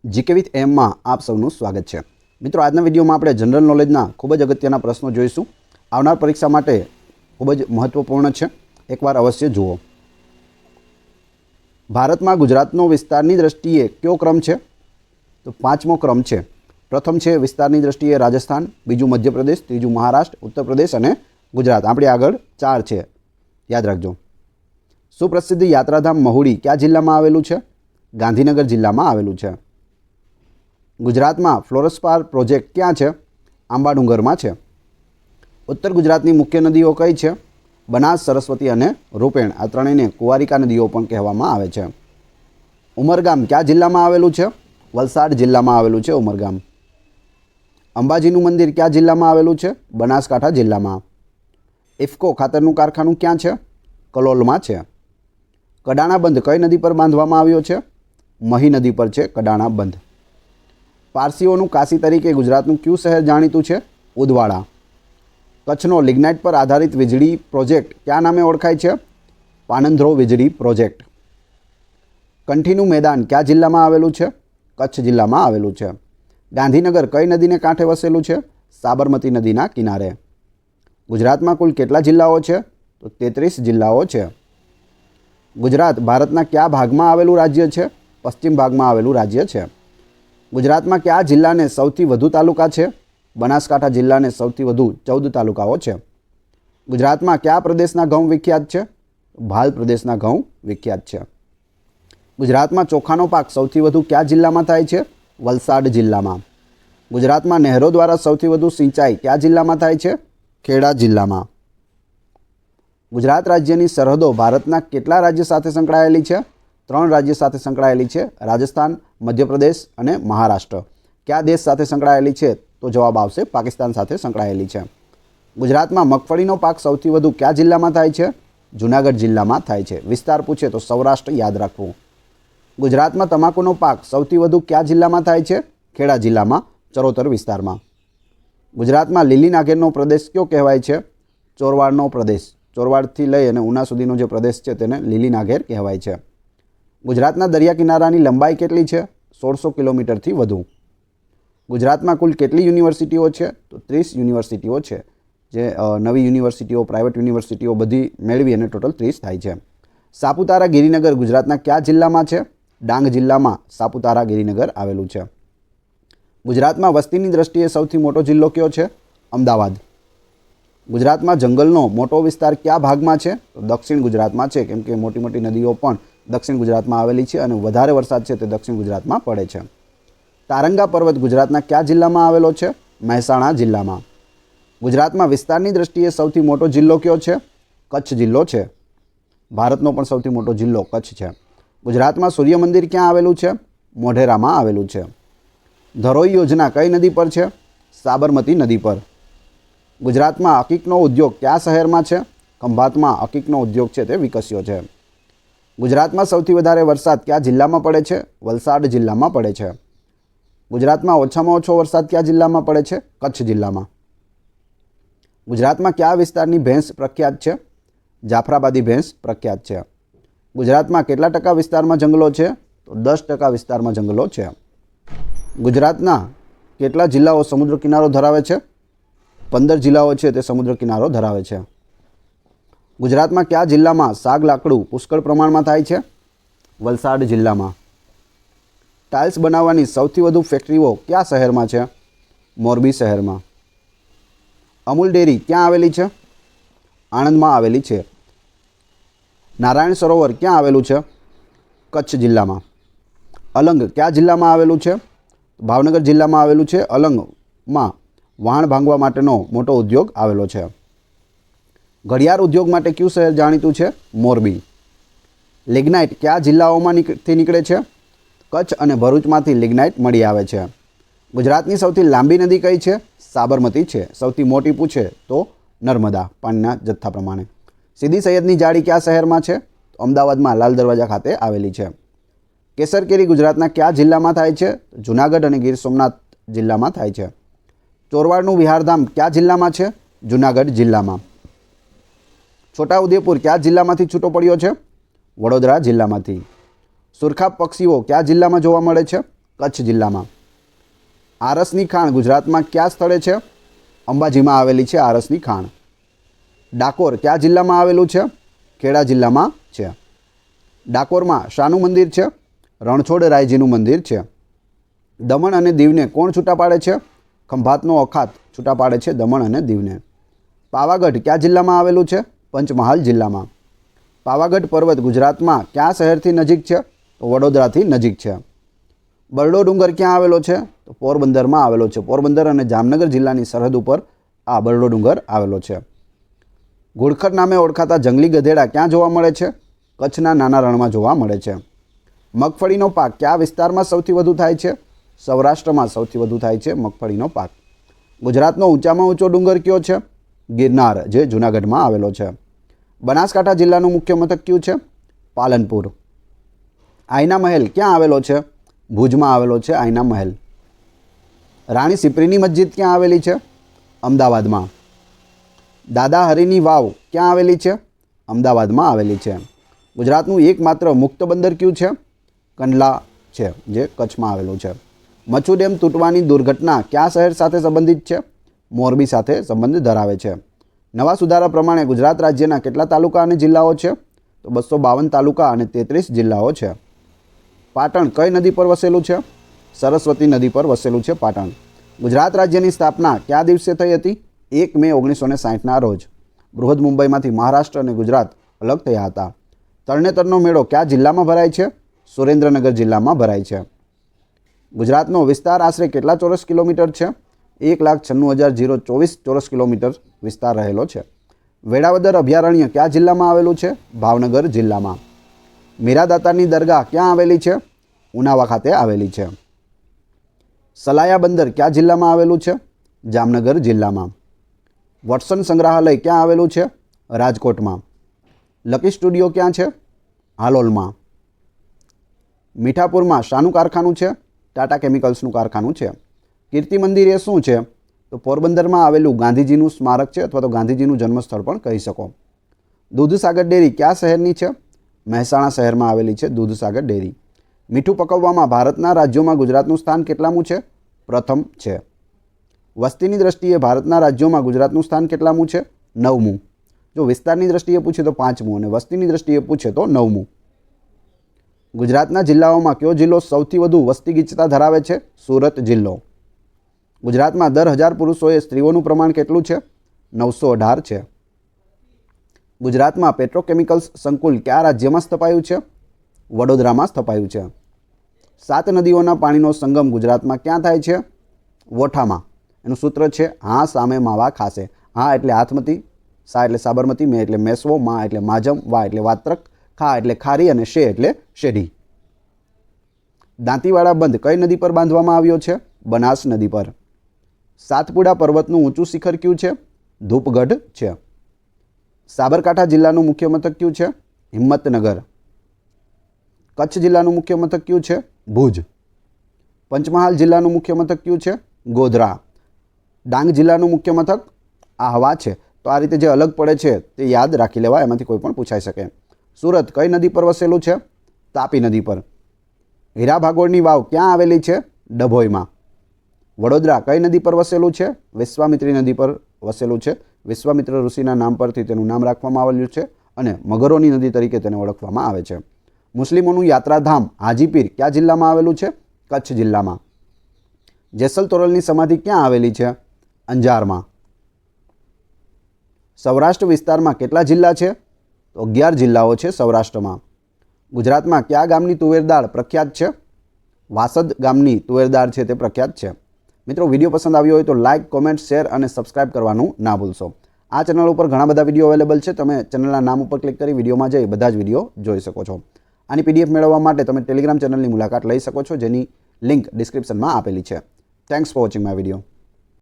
GK with એમમાં આપ સૌનું સ્વાગત છે। મિત્રો, આજના વિડીયોમાં આપણે જનરલ નોલેજના ખૂબ જ અગત્યના પ્રશ્નો જોઈશું। આવનાર પરીક્ષા માટે ખૂબ જ મહત્વપૂર્ણ છે, એકવાર અવશ્ય જુઓ। ભારતમાં ગુજરાતનો વિસ્તારની દ્રષ્ટિએ કયો ક્રમ છે? તો 5મો ક્રમ છે। પ્રથમ છે વિસ્તારની દ્રષ્ટિએ રાજસ્થાન, બીજું મધ્યપ્રદેશ, ત્રીજું મહારાષ્ટ્ર, ઉત્તર પ્રદેશ અને ગુજરાત। આપણી આગળ 4 છે, યાદ રાખજો। સુપ્રસિદ્ધ યાત્રાધામ મહુડી કયા જિલ્લામાં આવેલું છે? ગાંધીનગર જિલ્લામાં આવેલું છે। ગુજરાતમાં ફ્લોરસ્પાર પ્રોજેક્ટ ક્યાં છે? આંબાડુંગરમાં છે। ઉત્તર ગુજરાતની મુખ્ય નદીઓ કઈ છે? બનાસ, સરસ્વતી અને રૂપેણ। આ ત્રણેયને કુંવારિકા નદીઓ પણ કહેવામાં આવે છે। ઉમરગામ કયા જિલ્લામાં આવેલું છે? વલસાડ જિલ્લામાં આવેલું છે ઉમરગામ। અંબાજીનું મંદિર કયા જિલ્લામાં આવેલું છે? બનાસકાંઠા જિલ્લામાં। ઇફકો ખાતરનું કારખાનું ક્યાં છે? કલોલમાં છે। કડાણા બંધ કઈ નદી પર બાંધવામાં આવ્યો છે? મહી નદી પર છે કડાણા બંધ। પારસીઓનું કાશી તરીકે ગુજરાતનું કયું શહેર જાણીતું છે? ઉદવાડા। કચ્છનો લિગ્નાઇટ પર આધારિત વીજળી પ્રોજેક્ટ કયા નામે ઓળખાય છે? પાનંધ્રો વીજળી પ્રોજેક્ટ। કંઠીનું મેદાન કયા જિલ્લામાં આવેલું છે? કચ્છ જિલ્લામાં આવેલું છે। ગાંધીનગર કઈ નદીને કાંઠે વસેલું છે? સાબરમતી નદીના કિનારે। ગુજરાતમાં કુલ કેટલા જિલ્લાઓ છે? તો 33 જિલ્લાઓ છે। ગુજરાત ભારતના કયા ભાગમાં આવેલું રાજ્ય છે? પશ્ચિમ ભાગમાં આવેલું રાજ્ય છે। ગુજરાતમાં કયા જિલ્લાને સૌથી વધુ તાલુકા છે? બનાસકાંઠા જિલ્લાને સૌથી વધુ 14 તાલુકાઓ છે। ગુજરાતમાં કયા પ્રદેશના ઘઉં વિખ્યાત છે? ભાલ પ્રદેશના ઘઉં વિખ્યાત છે। ગુજરાતમાં ચોખાનો પાક સૌથી વધુ કયા જિલ્લામાં થાય છે? વલસાડ જિલ્લામાં। ગુજરાતમાં નહેરો દ્વારા સૌથી વધુ સિંચાઈ કયા જિલ્લામાં થાય છે? ખેડા જિલ્લામાં। ગુજરાત રાજ્યની સરહદો ભારતના કેટલા રાજ્ય સાથે સંકળાયેલી છે? 3 રાજ્ય સાથે સંકળાયેલી છે, રાજસ્થાન, મધ્યપ્રદેશ અને મહારાષ્ટ્ર। કયા દેશ સાથે સંકળાયેલી છે? તો જવાબ આવશે પાકિસ્તાન સાથે સંકળાયેલી છે। ગુજરાતમાં મગફળીનો પાક સૌથી વધુ કયા જિલ્લામાં થાય છે? જૂનાગઢ જિલ્લામાં થાય છે। વિસ્તાર પૂછે તો સૌરાષ્ટ્ર યાદ રાખવું। ગુજરાતમાં તમાકુનો પાક સૌથી વધુ કયા જિલ્લામાં થાય છે? ખેડા જિલ્લામાં, ચરોતર વિસ્તારમાં। ગુજરાતમાં લીલી નાગેરનો પ્રદેશ કયો કહેવાય છે? ચોરવાડનો પ્રદેશ। ચોરવાડથી લઈ અને ઉના સુધીનો જે પ્રદેશ છે તેને લીલી નાગેર કહેવાય છે। ગુજરાતના દરિયા કિનારાની લંબાઈ કેટલી છે? 1600 કિલોમીટરથી વધુ। ગુજરાતમાં કુલ કેટલી યુનિવર્સિટીઓ છે? તો 30 યુનિવર્સિટીઓ છે, જે નવી યુનિવર્સિટીઓ, પ્રાઇવેટ યુનિવર્સિટીઓ બધી મેળવી અને ટોટલ 30 થાય છે। સાપુતારા ગિરિનગર ગુજરાતના કયા જિલ્લામાં છે? ડાંગ જિલ્લામાં સાપુતારા ગિરિનગર આવેલું છે। ગુજરાતમાં વસ્તીની દ્રષ્ટિએ સૌથી મોટો જિલ્લો કયો છે? અમદાવાદ। ગુજરાતમાં જંગલનો મોટો વિસ્તાર કયા ભાગમાં છે? તો દક્ષિણ ગુજરાતમાં છે, કેમ કે મોટી મોટી નદીઓ પણ દક્ષિણ ગુજરાતમાં આવેલી છે અને વધારે વરસાદ છે તે દક્ષિણ ગુજરાતમાં પડે છે। તારંગા પર્વત ગુજરાતના કયા જિલ્લામાં આવેલો છે? મહેસાણા જિલ્લામાં। ગુજરાતમાં વિસ્તારની દ્રષ્ટિએ સૌથી મોટો જિલ્લો કયો છે? કચ્છ જિલ્લો છે। ભારતનો પણ સૌથી મોટો જિલ્લો કચ્છ છે। ગુજરાતમાં સૂર્ય મંદિર ક્યાં આવેલું છે? મોઢેરામાં આવેલું છે। ધરોઈ યોજના કઈ નદી પર છે? સાબરમતી નદી પર। ગુજરાતમાં અકીકનો ઉદ્યોગ કયા શહેરમાં છે? ખંભાતમાં અકીકનો ઉદ્યોગ છે તે વિકસ્યો છે। ગુજરાતમાં સૌથી વધારે વરસાદ કયા જિલ્લામાં પડે છે? વલસાડ જિલ્લામાં પડે છે। ગુજરાતમાં ઓછામાં ઓછો વરસાદ કયા જિલ્લામાં પડે છે? કચ્છ જિલ્લામાં। ગુજરાતમાં કયા વિસ્તારની ભેંસ પ્રખ્યાત છે? જાફરાબાદી ભેંસ પ્રખ્યાત છે। ગુજરાતમાં કેટલા ટકા વિસ્તારમાં જંગલો છે? તો 10% વિસ્તારમાં જંગલો છે। ગુજરાતના કેટલા જિલ્લાઓ સમુદ્ર કિનારો ધરાવે છે? 15 જિલ્લાઓ છે તે સમુદ્ર કિનારો ધરાવે છે। ગુજરાતમાં કયા જિલ્લામાં સાગ લાકડું પુષ્કળ પ્રમાણમાં થાય છે? વલસાડ જિલ્લામાં। ટાઇલ્સ બનાવવાની સૌથી વધુ ફેક્ટરીઓ કયા શહેરમાં છે? મોરબી શહેરમાં। અમૂલ ડેરી ક્યાં આવેલી છે? આણંદમાં આવેલી છે। નારાયણ સરોવર ક્યાં આવેલું છે? કચ્છ જિલ્લામાં। અલંગ કયા જિલ્લામાં આવેલું છે? ભાવનગર જિલ્લામાં આવેલું છે। અલંગમાં વાહણ ભાંગવા માટેનો મોટો ઉદ્યોગ આવેલો છે। ઘડિયાળ ઉદ્યોગ માટે કયું શહેર જાણીતું છે? મોરબી। લિગ્નાઇટ કયા જિલ્લાઓમાંથી નીકળે છે? કચ્છ અને ભરૂચમાંથી લિગ્નાઇટ મળી આવે છે। ગુજરાતની સૌથી લાંબી નદી કઈ છે? સાબરમતી છે। સૌથી મોટી પૂછે તો નર્મદા, પાણીના જથ્થા પ્રમાણે। સીદી સૈયદની જાળી કયા શહેરમાં છે? અમદાવાદમાં લાલ દરવાજા ખાતે આવેલી છે। કેસર કેરી ગુજરાતના કયા જિલ્લામાં થાય છે? જૂનાગઢ અને ગીર સોમનાથ જિલ્લામાં થાય છે। ચોરવાડનું વિહારધામ કયા જિલ્લામાં છે? જૂનાગઢ જિલ્લામાં। છોટાઉદેપુર કયા જિલ્લામાંથી છૂટો પડ્યો છે? વડોદરા જિલ્લામાંથી। સુરખાબ પક્ષીઓ કયા જિલ્લામાં જોવા મળે છે? કચ્છ જિલ્લામાં. આરસની ખાણ ગુજરાતમાં કયા સ્થળે છે? અંબાજીમાં આવેલી છે આરસની ખાણ. ડાકોર કયા જિલ્લામાં આવેલું છે? ખેડા જિલ્લામાં છે. ડાકોરમાં શાનું મંદિર છે? રણછોડરાયજીનું મંદિર છે. દમણ અને દીવને કોણ છૂટા પાડે છે? ખંભાતનો અખાત છૂટા પાડે છે દમણ અને દીવને. પાવાગઢ કયા જિલ્લામાં આવેલું છે? પંચમહાલ જિલ્લામાં. પાવાગઢ પર્વત ગુજરાતમાં કયા શહેરથી નજીક છે? તો વડોદરાથી નજીક છે. બરડો ડુંગર ક્યાં આવેલો છે? તો પોરબંદરમાં આવેલો છે. પોરબંદર અને જામનગર જિલ્લાની સરહદ ઉપર આ બરડો ડુંગર આવેલો છે. ઘુડખર નામે ઓળખાતા જંગલી ગધેડા ક્યાં જોવા મળે છે? કચ્છના નાના રણમાં જોવા મળે છે. મગફળીનો પાક કયા વિસ્તારમાં સૌથી વધુ થાય છે? સૌરાષ્ટ્રમાં સૌથી વધુ થાય છે મગફળીનો પાક. ગુજરાતનો ઊંચામાં ઊંચો ડુંગર કયો છે? ગિરનાર, જે જૂનાગઢમાં આવેલો છે. બનાસકાંઠા જિલ્લાનું મુખ્ય મથક કયું છે? પાલનપુર. આઈના મહેલ ક્યાં આવેલો છે? ભુજમાં આવેલો છે આઈના મહેલ. રાણી સિપ્રીની મસ્જિદ ક્યાં આવેલી છે? અમદાવાદમાં. દાદા હરીની વાવ ક્યાં આવેલી છે? અમદાવાદમાં આવેલી છે. ગુજરાતનું એકમાત્ર મુક્ત બંદર કયું છે? કંડલા છે, જે કચ્છમાં આવેલું છે. મચ્છુ ડેમ તૂટવાની દુર્ઘટના કયા શહેર સાથે સંબંધિત છે? મોરબી સાથે સંબંધ ધરાવે છે. નવા સુધારા પ્રમાણે ગુજરાત રાજ્યના કેટલા તાલુકા અને જિલ્લાઓ છે? તો 252 તાલુકા અને 33 જિલ્લાઓ છે. પાટણ કઈ નદી પર વસેલું છે? સરસ્વતી નદી પર વસેલું છે પાટણ. ગુજરાત રાજ્યની સ્થાપના કયા દિવસે થઈ હતી? 1 મે 1960ના રોજ. બૃહદ મુંબઈમાંથી મહારાષ્ટ્ર અને ગુજરાત અલગ થયા હતા. તરણેતરનો મેળો કયા જિલ્લામાં ભરાય છે? સુરેન્દ્રનગર જિલ્લામાં ભરાય છે. ગુજરાતનો વિસ્તાર આશરે કેટલા ચોરસ કિલોમીટર છે? 1,96,024 ચોરસ કિલોમીટર વિસ્તાર રહેલો છે. વેળાવદર અભયારણ્ય કયા જિલ્લામાં આવેલું છે? ભાવનગર જિલ્લામાં. મીરાદાતાની દરગાહ ક્યાં આવેલી છે? ઉનાવા ખાતે આવેલી છે. સલાયા બંદર કયા જિલ્લામાં આવેલું છે? જામનગર જિલ્લામાં. વોટસન સંગ્રહાલય ક્યાં આવેલું છે? રાજકોટમાં. લકી સ્ટુડિયો ક્યાં છે? હાલોલમાં. મીઠાપુરમાં શાનું કારખાનું છે? ટાટા કેમિકલ્સનું કારખાનું છે. કીર્તિ મંદિર એ શું છે? તો પોરબંદરમાં આવેલું ગાંધીજીનું સ્મારક છે, અથવા તો ગાંધીજીનું જન્મસ્થળ પણ કહી શકો. દૂધસાગર ડેરી કયા શહેરની છે? મહેસાણા શહેરમાં આવેલી છે દૂધસાગર ડેરી. મીઠું પકવવામાં ભારતના રાજ્યોમાં ગુજરાતનું સ્થાન કેટલામું છે? પ્રથમ છે. વસ્તીની દ્રષ્ટિએ ભારતના રાજ્યોમાં ગુજરાતનું સ્થાન કેટલામું છે? 9મું. જો વિસ્તારની દ્રષ્ટિએ પૂછે તો 5મું અને વસ્તીની દ્રષ્ટિએ પૂછે તો 9મું. ગુજરાતના જિલ્લાઓમાં કયો જિલ્લો સૌથી વધુ વસ્તી ગીચતા ધરાવે છે? સુરત જિલ્લો. ગુજરાતમાં દર 1000 પુરુષોએ સ્ત્રીઓનું પ્રમાણ કેટલું છે? 918 છે. ગુજરાતમાં પેટ્રોકેમિકલ્સ સંકુલ કયા રાજ્યમાં સ્થપાયું છે? વડોદરામાં સ્થપાયું છે. 7 નદીઓના પાણીનો સંગમ ગુજરાતમાં ક્યાં થાય છે? વોઠામાં. એનું સૂત્ર છે હા સામે માવા ખાશે. હા એટલે હાથમતી, સા એટલે સાબરમતી, મે એટલે મેસવો, મા એટલે માજમ, વા એટલે વાત્રક, ખા એટલે ખારી અને શે એટલે શેઢી. દાંતીવાડા બંધ કઈ નદી પર બાંધવામાં આવ્યો છે? બનાસ નદી પર. સાતપુડા પર્વતનું ઊંચું શિખર કયું છે? ધૂપગઢ છે. સાબરકાંઠા જિલ્લાનું મુખ્ય મથક કયું છે? હિંમતનગર. કચ્છ જિલ્લાનું મુખ્ય મથક કયું છે? ભુજ. પંચમહાલ જિલ્લાનું મુખ્ય મથક કયું છે? ગોધરા. ડાંગ જિલ્લાનું મુખ્ય મથક આહવા છે. તો આ રીતે જે અલગ પડે છે તે યાદ રાખી લેવા, એમાંથી કોઈ પણ પૂછાઈ શકે. સુરત કઈ નદી પર વસેલું છે? તાપી નદી પર. હીરા ભાગોળની વાવ ક્યાં આવેલી છે? ડભોઈમાં. વડોદરા કઈ નદી પર વસેલું છે? વિશ્વામિત્રી નદી પર વસેલું છે. વિશ્વામિત્ર ઋષિના નામ પરથી તેનું નામ રાખવામાં આવેલું છે અને મગરોની નદી તરીકે તેને ઓળખવામાં આવે છે. મુસ્લિમોનું યાત્રાધામ હાજીપીર કયા જિલ્લામાં આવેલું છે? કચ્છ જિલ્લામાં. જેસલ તોરલની સમાધિ ક્યાં આવેલી છે? અંજારમાં. સૌરાષ્ટ્ર વિસ્તારમાં કેટલા જિલ્લા છે? તો 11 જિલ્લાઓ છે સૌરાષ્ટ્રમાં. ગુજરાતમાં કયા ગામની તુવેર દાળ પ્રખ્યાત છે? વાસદ ગામની તુવેર દાળ છે તે પ્રખ્યાત છે. મિત્રો, વિડીયો પસંદ આવ્યો હોય તો લાઇક, કોમેન્ટ, શેર અને સબસ્ક્રાઇબ કરવાનું ના ભૂલશો. આ ચેનલ ઉપર ઘણા બધા વિડીયો અવેલેબલ છે. તમે ચેનલના નામ ઉપર ક્લિક કરી વિડીયોમાં જઈ બધા જ વિડીયો જોઈ શકો છો. આની PDF મેળવવા માટે તમે ટેલિગ્રામ ચેનલની મુલાકાત લઈ શકો છો, જેની લિંક ડિસ્ક્રિપ્શનમાં આપેલી છે. Thanks for watching my video.